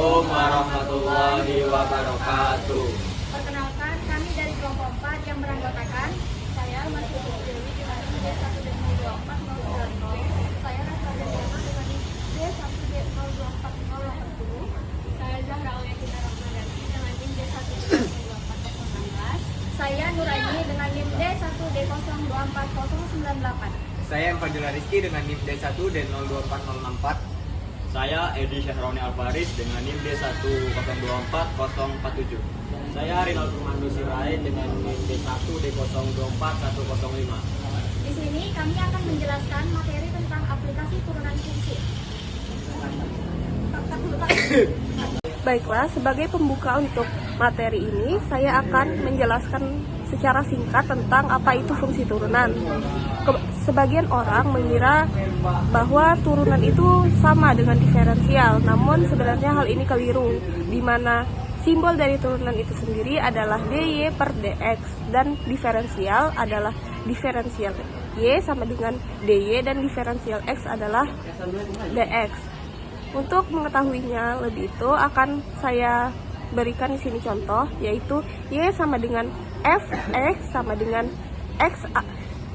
Assalamualaikum warahmatullahi wabarakatuh. Perkenalkan, kami dari kelompok 4 yang beranggotakan saya Masih Dewi dengan ID 1D024 saya Rasulullah Dema dengan ID 1D024 saya Zahra Auliatina Rahmadani dengan ID 1D024 saya Nuraini dengan NIM D1D024098. Saya Fadila Rizky dengan NIM D1 D024064. Saya Edi Syahroni Alvaris dengan NIM D1024047. Saya Rinal Fernando Sirait dengan NIM D1 D024105. Di sini kami akan menjelaskan materi tentang aplikasi turunan fungsi. Baiklah, sebagai pembuka untuk materi ini, saya akan menjelaskan secara singkat tentang apa itu fungsi turunan. Sebagian orang mengira bahwa turunan itu sama dengan diferensial, namun sebenarnya hal ini keliru, di mana simbol dari turunan itu sendiri adalah dy per dx, dan diferensial adalah diferensial y sama dengan dy, dan diferensial x adalah dx. Untuk mengetahuinya lebih itu akan saya berikan di sini contoh, yaitu y sama dengan fx sama dengan x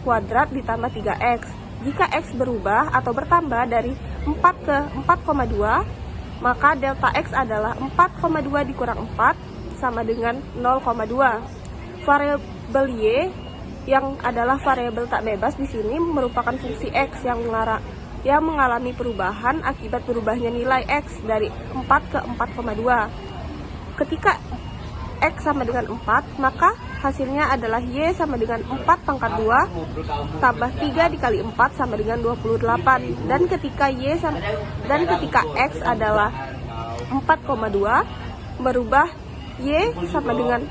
kuadrat ditambah 3x. Jika x berubah atau bertambah dari 4 ke 4,2, maka delta x adalah 4,2 dikurang 4 sama dengan 0,2. Variabel y yang adalah variabel tak bebas di sini merupakan fungsi x yang mengalami perubahan akibat berubahnya nilai x dari 4 ke 4,2. Ketika x sama dengan 4, maka hasilnya adalah y sama dengan 4 pangkat 2 tambah 3 dikali 4 sama dengan 28. Dan ketika x adalah 4,2, berubah y sama dengan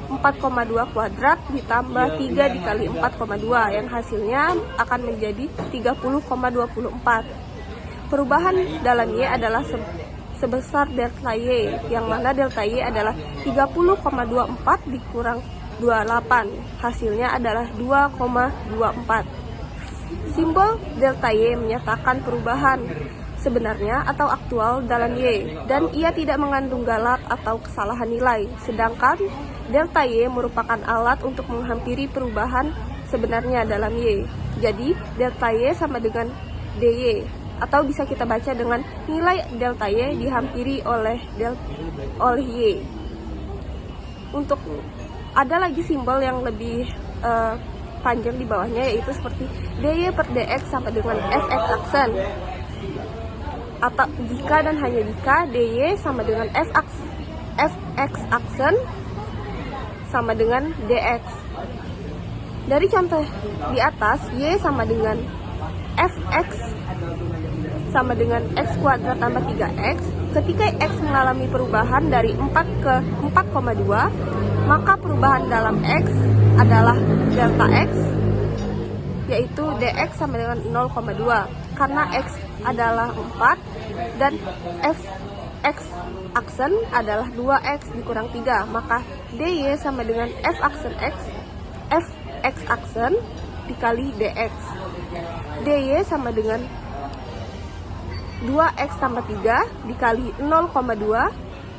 4,2 kuadrat ditambah 3 dikali 4,2 yang hasilnya akan menjadi 30,24. Perubahan dalam y adalah sebesar delta y, yang mana delta y adalah 30,24 dikurang 28, hasilnya adalah 2,24. Simbol delta y menyatakan perubahan sebenarnya atau aktual dalam y, dan ia tidak mengandung galat atau kesalahan nilai, sedangkan delta y merupakan alat untuk menghampiri perubahan sebenarnya dalam y. Jadi delta y sama dengan dy, atau bisa kita baca dengan nilai delta y dihampiri oleh y. Untuk ada lagi simbol yang lebih panjang di bawahnya, yaitu seperti dy per dx sama dengan fx aksen, atau jika dan hanya jika dy sama dengan fx aksen sama dengan dx. Dari contoh di atas, y sama dengan fx sama dengan x kuadrat tambah 3x. Ketika x mengalami perubahan dari 4 ke 4,2, maka perubahan dalam x adalah delta x, yaitu dx sama dengan 0,2. Karena x adalah 4 dan fx aksen adalah 2x dikurang 3, maka dy sama dengan fx aksen dikali dx. dy sama dengan 2x tambah 3 dikali 0,2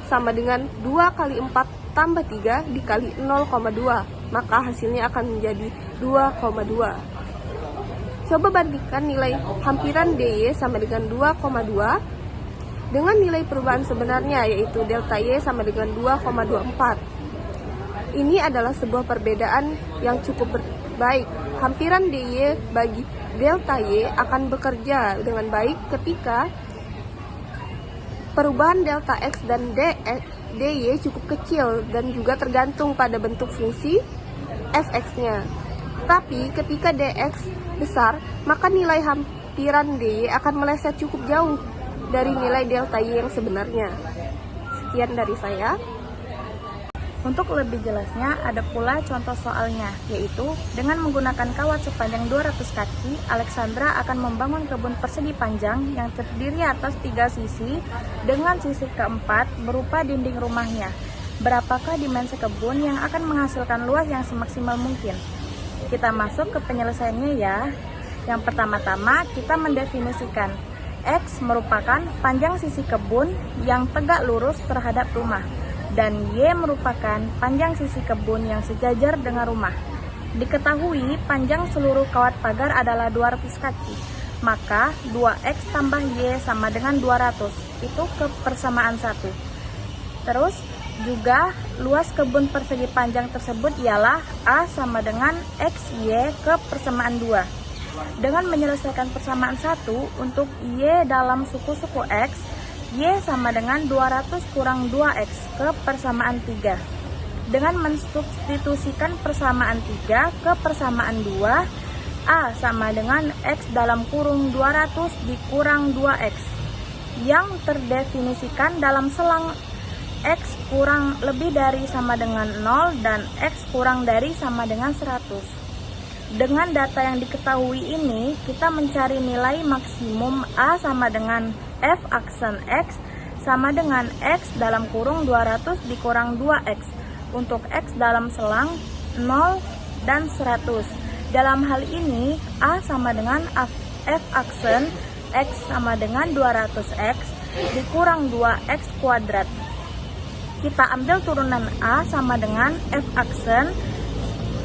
sama dengan 2 kali 4 tambah 3 dikali 0,2, maka hasilnya akan menjadi 2,2. Coba bandingkan nilai hampiran dy sama dengan 2,2 dengan nilai perubahan sebenarnya, yaitu delta y sama dengan 2,24. Ini adalah sebuah perbedaan yang cukup baik. Hampiran dy bagi delta y akan bekerja dengan baik ketika perubahan delta x dan dy cukup kecil dan juga tergantung pada bentuk fungsi fx-nya. Tapi ketika dx besar, maka nilai hampiran dy akan meleset cukup jauh dari nilai delta y yang sebenarnya. Sekian dari saya. Untuk lebih jelasnya, ada pula contoh soalnya, yaitu dengan menggunakan kawat sepanjang 200 kaki, Alexandra akan membangun kebun persegi panjang yang terdiri atas 3 sisi dengan sisi keempat berupa dinding rumahnya. Berapakah dimensi kebun yang akan menghasilkan luas yang semaksimal mungkin? Kita masuk ke penyelesaiannya ya. Yang pertama-tama kita mendefinisikan X merupakan panjang sisi kebun yang tegak lurus terhadap rumah, dan Y merupakan panjang sisi kebun yang sejajar dengan rumah. Diketahui panjang seluruh kawat pagar adalah 200 kaki, maka 2X tambah Y sama dengan 200, itu kepersamaan 1. Terus juga luas kebun persegi panjang tersebut ialah A sama dengan XY ke persamaan 2. Dengan menyelesaikan persamaan 1 untuk Y dalam suku-suku X, Y sama dengan 200 kurang 2X ke persamaan 3. Dengan mensubstitusikan persamaan 3 ke persamaan 2, A sama dengan X dalam kurung 200 dikurang 2X, yang terdefinisikan dalam selang X kurang lebih dari sama dengan 0 dan X kurang dari sama dengan 100. Dengan data yang diketahui ini, kita mencari nilai maksimum A sama dengan F aksen X sama dengan X dalam kurung 200 dikurang 2X untuk X dalam selang 0 dan 100. Dalam hal ini, A sama dengan F aksen X sama dengan 200X dikurang 2X kuadrat. Kita ambil turunan A sama dengan F aksen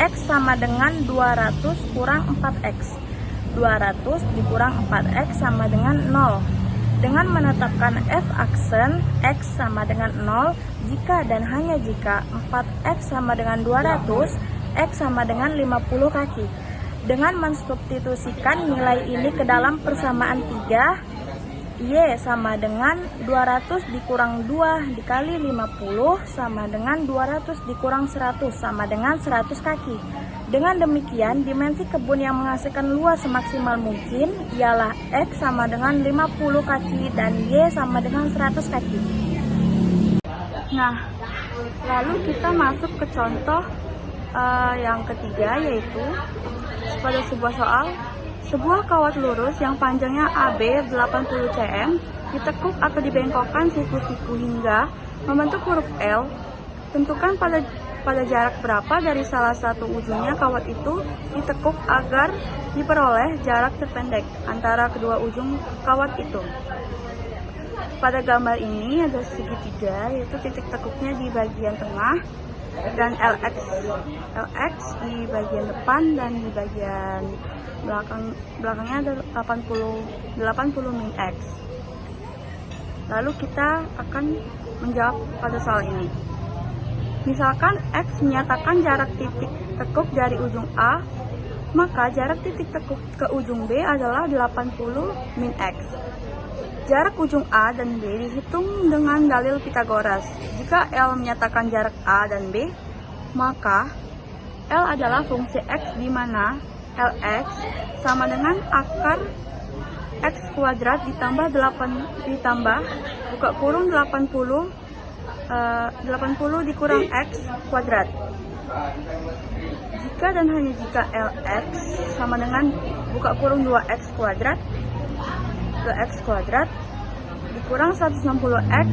X sama dengan 200 kurang 4X. 200 dikurang 4X sama dengan 0. Dengan menetapkan F aksen X sama dengan 0, jika dan hanya jika 4X sama dengan 200, X sama dengan 50 kaki. Dengan mensubstitusikan nilai ini ke dalam persamaan 3, Y sama dengan 200 dikurang 2 dikali 50 sama dengan 200 dikurang 100 sama dengan 100 kaki. Dengan demikian, dimensi kebun yang menghasilkan luas semaksimal mungkin ialah X sama dengan 50 kaki dan Y sama dengan 100 kaki. Nah, lalu kita masuk ke contoh yang ketiga, yaitu pada sebuah soal. Sebuah kawat lurus yang panjangnya AB 80 cm ditekuk atau dibengkokkan siku-siku hingga membentuk huruf L. Tentukan pada jarak berapa dari salah satu ujungnya kawat itu ditekuk agar diperoleh jarak terpendek antara kedua ujung kawat itu. Pada gambar ini ada segitiga, yaitu titik tekuknya di bagian tengah dan LX di bagian depan dan di bagian belakangnya ada 80 min X. Lalu kita akan menjawab pada soal ini. Misalkan X menyatakan jarak titik tekuk dari ujung A, maka jarak titik tekuk ke ujung B adalah 80 min X. Jarak ujung A dan B dihitung dengan dalil Pythagoras. Jika L menyatakan jarak A dan B, maka L adalah fungsi X di mana Lx sama dengan akar X kuadrat ditambah buka kurung 80 dikurang X kuadrat. Jika dan hanya jika Lx sama dengan buka kurung 2X kuadrat dikurang 160X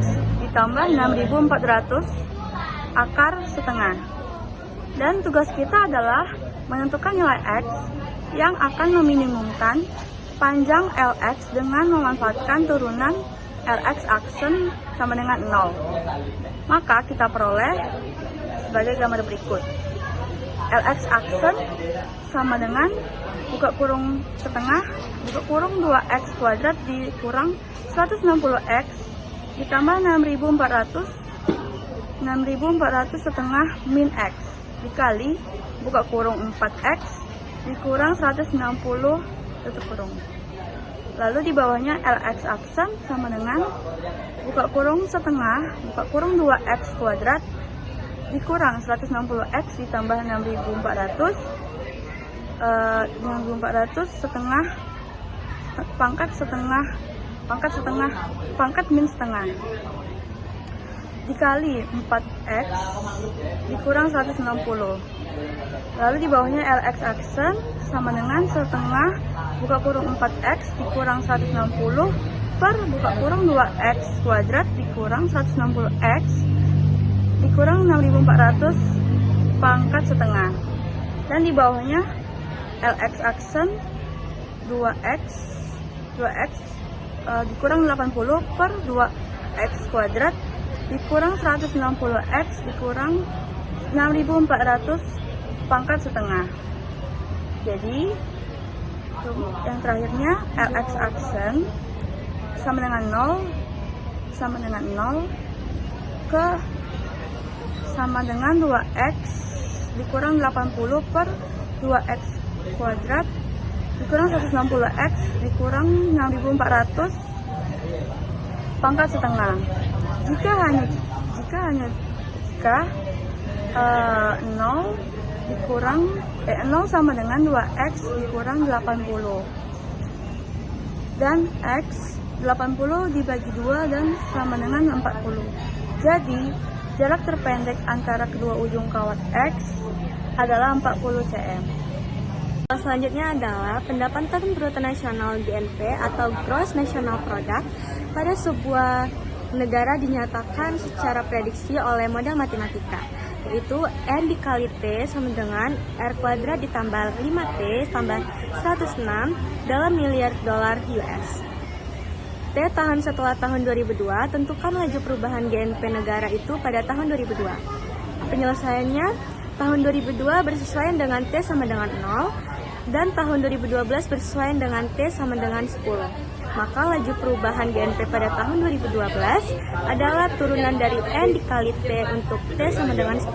ditambah 6400 akar setengah. Dan tugas kita adalah menentukan nilai X yang akan meminimumkan panjang Lx dengan memanfaatkan turunan Lx aksen sama dengan 0. Maka kita peroleh sebagai gambar berikut. Lx aksen sama dengan buka kurung setengah, buka kurung 2X kuadrat dikurang 160X ditambah 6400 setengah min X dikali buka kurung 4X dikurang 160 tutup kurung. Lalu di bawahnya Lx aksen sama dengan buka kurung setengah, buka kurung 2X kuadrat dikurang 160X ditambah 6400 setengah pangkat min setengah dikali 4X dikurang 160. Lalu di bawahnya Lx aksen sama dengan setengah buka kurung 4X dikurang 160 per buka kurung 2X kuadrat dikurang 160X dikurang 6400 pangkat setengah. Dan di bawahnya Lx aksen 2X dikurang 80 per 2x kuadrat dikurang 160x dikurang 6400 pangkat setengah. Jadi yang terakhirnya Lx aksen sama dengan 0 ke sama dengan 2x dikurang 80 per 2x kuadrat dikurang 160x dikurang 6400 pangkat setengah. Jika 0 dikurang 0 sama dengan 2x dikurang 80 dan x 80 dibagi 2 dan sama dengan 40. Jadi jarak terpendek antara kedua ujung kawat x adalah 40 cm. Selanjutnya adalah pendapatan bruto nasional GNP atau Gross National Product pada sebuah negara dinyatakan secara prediksi oleh model matematika, yaitu N dikali T sama dengan R kuadrat ditambah 5T tambah 106 dalam miliar dolar US. T tahun setelah tahun 2002, tentukan laju perubahan GNP negara itu pada tahun 2002. Penyelesaiannya, tahun 2002 bersesuaian dengan T sama dengan 0, dan tahun 2012 bersesuaian dengan T sama dengan 10. Maka laju perubahan GNP pada tahun 2012 adalah turunan dari N dikali T untuk T sama dengan 10.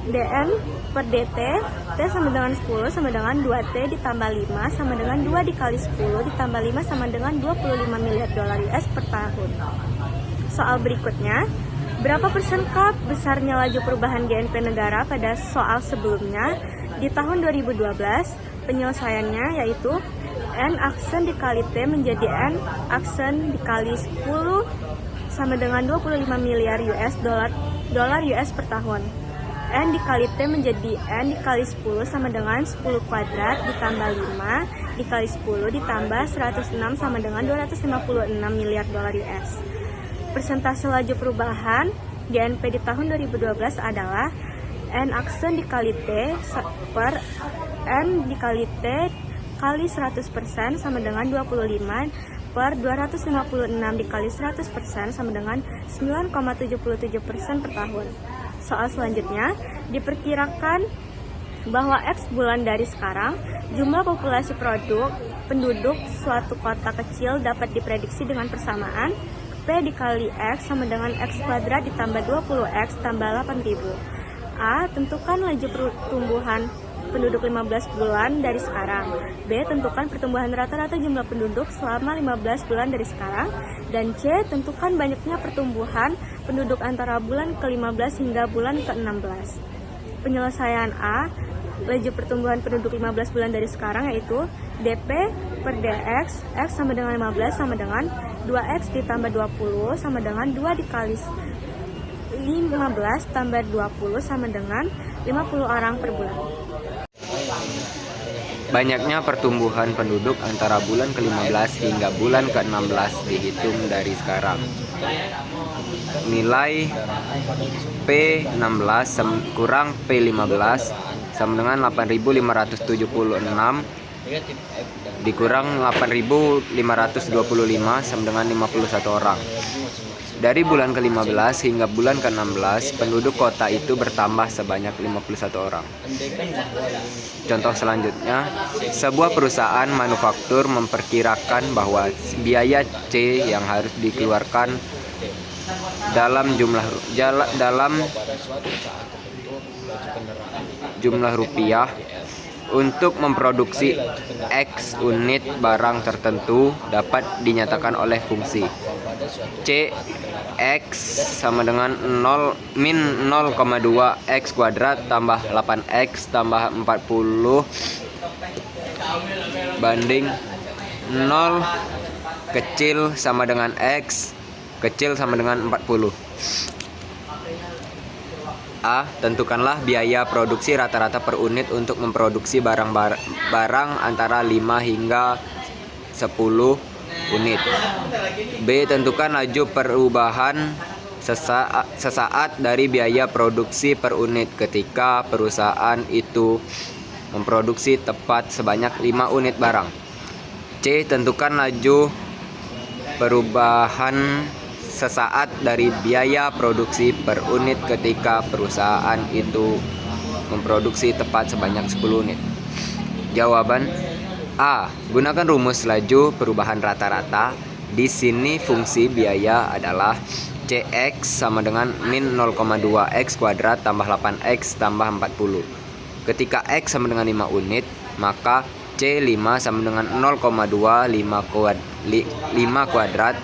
dN per dt, T sama dengan 10 sama dengan 2T ditambah 5 sama dengan 2 dikali 10 ditambah 5 sama dengan 25 miliar dolar US per tahun. Soal berikutnya, berapa persenkah besarnya laju perubahan GNP negara pada soal sebelumnya? Di tahun 2012, penyelesaiannya yaitu N aksen dikali T menjadi N aksen dikali 10 sama dengan 25 miliar dolar US per tahun. N dikali T menjadi N dikali 10 sama dengan 10 kuadrat ditambah 5 dikali 10 ditambah 106 sama dengan 256 miliar dolar US. Persentase laju perubahan GNP di tahun 2012 adalah N aksen dikali T per N dikali T kali 100% sama dengan 25 per 256 dikali 100% sama dengan 9,77% per tahun. Soal selanjutnya, diperkirakan bahwa X bulan dari sekarang, jumlah populasi penduduk suatu kota kecil dapat diprediksi dengan persamaan P dikali X sama dengan X kuadrat ditambah 20X tambah 8.000. A. Tentukan laju pertumbuhan penduduk 15 bulan dari sekarang. B. Tentukan pertumbuhan rata-rata jumlah penduduk selama 15 bulan dari sekarang. Dan C. Tentukan banyaknya pertumbuhan penduduk antara bulan ke-15 hingga bulan ke-16. Penyelesaian A. Laju pertumbuhan penduduk 15 bulan dari sekarang yaitu dP per dx, X sama dengan 15 sama dengan 2X ditambah 20 sama dengan 2 dikali 15 tambah 20 sama dengan 50 orang per bulan. Banyaknya pertumbuhan penduduk antara bulan ke-15 hingga bulan ke-16 dihitung dari sekarang. Nilai P16 kurang P15 sama dengan 8.576 dikurang 8.525 sama dengan 51 orang. Dari bulan ke-15 hingga bulan ke-16, penduduk kota itu bertambah sebanyak 51 orang. Contoh selanjutnya, sebuah perusahaan manufaktur memperkirakan bahwa biaya C yang harus dikeluarkan dalam jumlah rupiah untuk memproduksi X unit barang tertentu dapat dinyatakan oleh fungsi C X sama dengan 0 X kuadrat tambah 8X tambah 40 banding 0 kecil sama dengan X kecil sama dengan 40. A. Tentukanlah biaya produksi rata-rata per unit untuk memproduksi barang antara 5 hingga 10 unit. B. Tentukan laju perubahan sesaat dari biaya produksi per unit ketika perusahaan itu memproduksi tepat sebanyak 5 unit barang. C. Tentukan laju perubahan sesaat dari biaya produksi per unit ketika perusahaan itu memproduksi tepat sebanyak 10 unit. Jawaban A. Gunakan rumus laju perubahan rata-rata. Di sini fungsi biaya adalah Cx sama dengan min 0,2 x kuadrat tambah 8x tambah 40. Ketika x sama dengan 5 unit, maka C5 sama dengan 0,2 5 kuadrat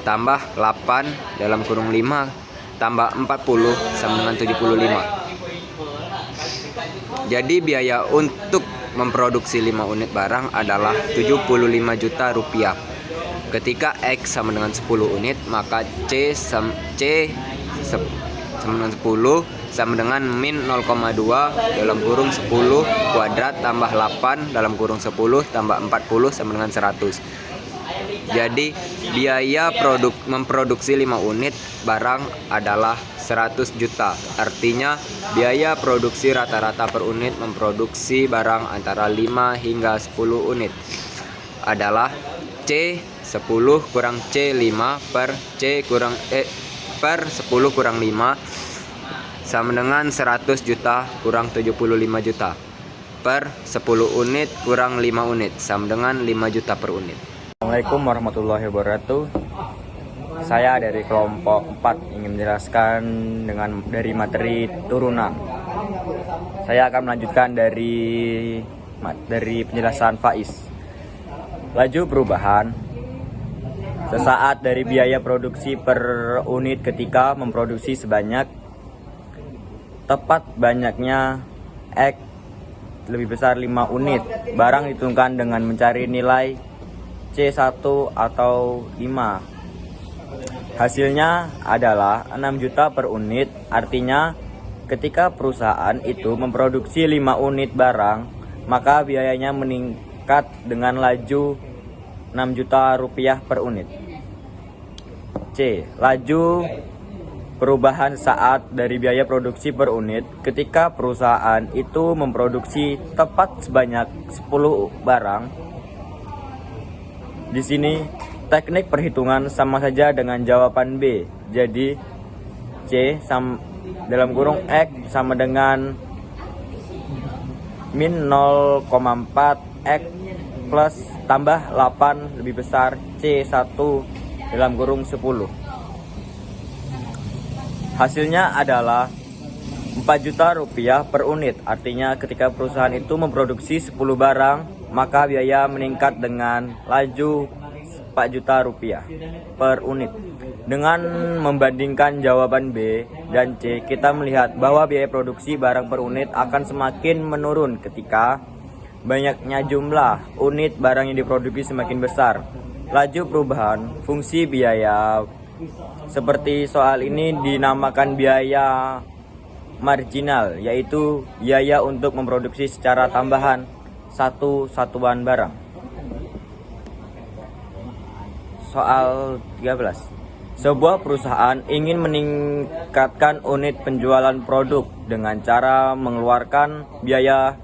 tambah 8 dalam kurung 5 tambah 40 sama dengan 75. Jadi biaya untuk memproduksi 5 unit barang adalah 75 juta rupiah. Ketika X sama dengan 10 unit, maka C sama dengan 10 sama dengan min 0,2 dalam kurung 10 kuadrat tambah 8 dalam kurung 10 tambah 40 sama dengan 100. Jadi biaya memproduksi 5 unit barang adalah 100 juta. Artinya biaya produksi rata-rata per unit memproduksi barang antara 5 hingga 10 unit adalah C 10 kurang C5 per 10 kurang 5 sama dengan 100 juta kurang 75 juta per 10 unit kurang 5 unit sama dengan 5 juta per unit. Assalamualaikum warahmatullahi wabarakatuh. Saya dari kelompok 4 ingin menjelaskan dari materi turunan. Saya akan melanjutkan dari penjelasan Faiz. Laju perubahan sesaat dari biaya produksi per unit ketika memproduksi sebanyak tepat banyaknya X lebih besar 5 unit. Barang ditentukan dengan mencari nilai C1 atau 5. Hasilnya adalah 6 juta per unit. Artinya ketika perusahaan itu memproduksi 5 unit barang, maka biayanya meningkat dengan laju 6 juta rupiah per unit. C. Laju perubahan saat dari biaya produksi per unit ketika perusahaan itu memproduksi tepat sebanyak 10 barang. Di sini teknik perhitungan sama saja dengan jawaban B. Jadi C dalam kurung X sama dengan min 0,4 X plus tambah 8 lebih besar C1 dalam kurung 10. Hasilnya adalah 4 juta rupiah per unit. Artinya ketika perusahaan itu memproduksi 10 barang, maka biaya meningkat dengan laju 4 juta rupiah per unit. Dengan membandingkan jawaban B dan C, kita melihat bahwa biaya produksi barang per unit akan semakin menurun ketika banyaknya jumlah unit barang yang diproduksi semakin besar. Laju perubahan fungsi biaya seperti soal ini dinamakan biaya marginal, yaitu biaya untuk memproduksi secara tambahan satu satuan barang. Soal 13. Sebuah perusahaan ingin meningkatkan unit penjualan produk dengan cara mengeluarkan biaya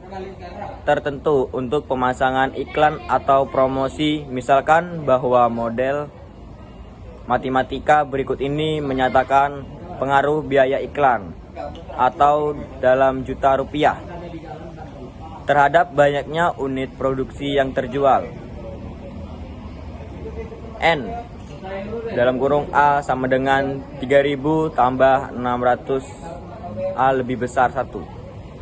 tertentu untuk pemasangan iklan atau promosi. Misalkan bahwa model matematika berikut ini menyatakan pengaruh biaya iklan atau dalam juta rupiah terhadap banyaknya unit produksi yang terjual. N dalam kurung A sama dengan 3000 tambah 600 A lebih besar 1,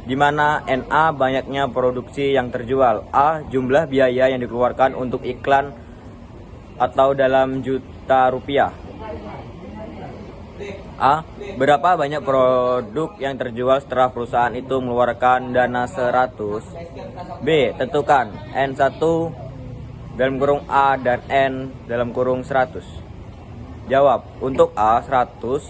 di mana NA banyaknya produksi yang terjual, A jumlah biaya yang dikeluarkan untuk iklan atau dalam juta rupiah, A berapa banyak produk yang terjual setelah perusahaan itu mengeluarkan dana 100, B tentukan N1 dalam kurung A dan N dalam kurung 100. Jawab, untuk A 100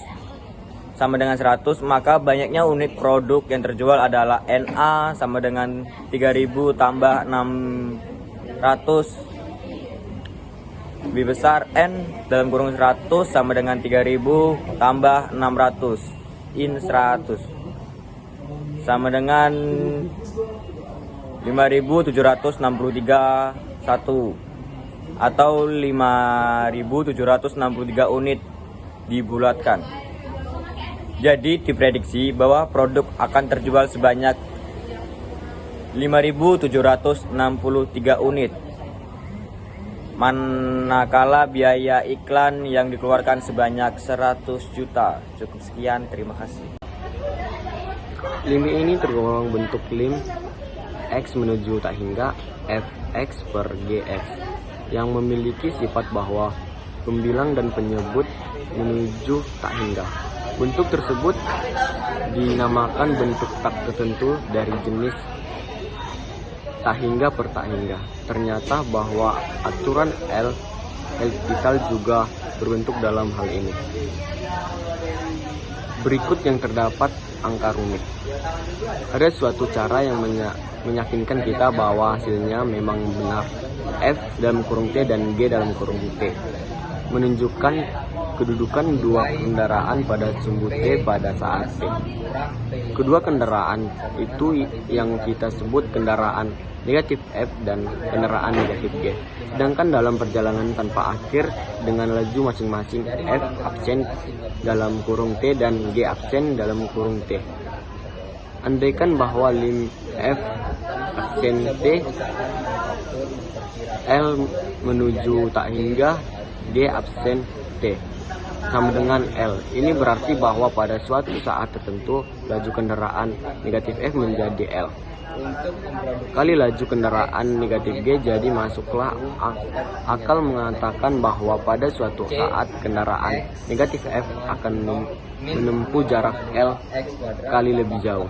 sama dengan 100, maka banyaknya unit produk yang terjual adalah NA sama dengan 3000 tambah 600 lebih besar N dalam kurung 100 sama dengan 3000 tambah 600 in 100 sama dengan 5763 atau 5.763 unit dibulatkan. Jadi diprediksi bahwa produk akan terjual sebanyak 5.763 unit. Manakala biaya iklan yang dikeluarkan sebanyak 100 juta. Cukup sekian, terima kasih. Lim ini tergolong bentuk lim X menuju tak hingga Fx per Gx yang memiliki sifat bahwa pembilang dan penyebut menuju tak hingga. Bentuk tersebut dinamakan bentuk tak tertentu dari jenis tak hingga per tak hingga. Ternyata bahwa aturan L'Hopital juga berbentuk dalam hal ini. Berikut yang terdapat angka rumit. Ada suatu cara yang meyakinkan kita bahwa hasilnya memang benar. F dalam kurung T dan G dalam kurung T menunjukkan kedudukan dua kendaraan pada sumbu T pada saat T. Kedua kendaraan itu yang kita sebut kendaraan negatif F dan kendaraan negatif G. Sedangkan dalam perjalanan tanpa akhir dengan laju masing-masing F absen dalam kurung T dan G absen dalam kurung T. Andaikan bahwa lim F absen T L menuju tak hingga G absen T sama dengan L. Ini berarti bahwa pada suatu saat tertentu laju kendaraan negatif F menjadi L. Kali laju kendaraan negatif G, jadi masuklah akal mengatakan bahwa pada suatu saat kendaraan negatif F akan menempuh jarak L kali lebih jauh.